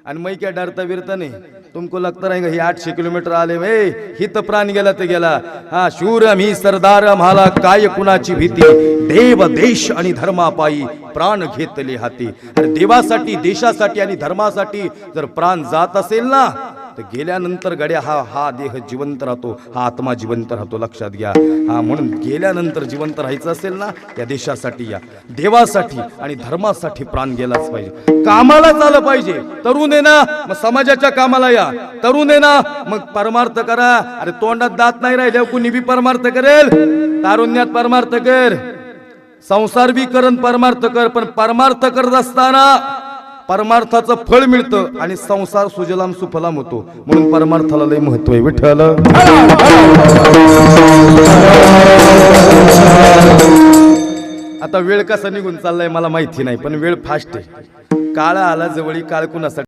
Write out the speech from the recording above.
आणि मैं क्या डरता बिरता नहीं, तुमको लगता रहेगा ही 800 किलोमीटर आले वे हित प्राण गेला ते गेला। हा शूर मी सरदार आम्हाला काय कुणाची भीती, देव देश आणि धर्मापायी प्राण घेतले हाती। अरे देवासाठी देशासाठी आणि धर्मासाठी जर प्राण जात असेल ना तर गेल्यानंतर गड्या हा देह जिवंत राहतो, हा आत्मा जिवंत राहतो, लक्षात घ्या। हा म्हणून गेल्यानंतर जिवंत राहायचं असेल ना त्या देशासाठी या देवासाठी आणि धर्मासाठी प्राण गेलाच पाहिजे, कामाला झालं पाहिजे। तरुण आहे ना मग समाजाच्या कामाला या, तरुण आहे ना मग परमार्थ करा। अरे तोंडात दात नाही राहिले कुणी बी परमार्थ करेल, तारुण्यात परमार्थ कर, संसार बी करण परमार्थ कर, पण परमार्थ करत असताना परमार्थाचं फळ मिळतं आणि संसार सुजलाम सुफलाम होतो, म्हणून परमार्थाला लय महत्व आहे। विठ्ठल आता वेळ कसा निघून चाललाय मला माहिती नाही, पण वेळ फास्ट आहे। काळ आला जवळी, काळ कुणासाठी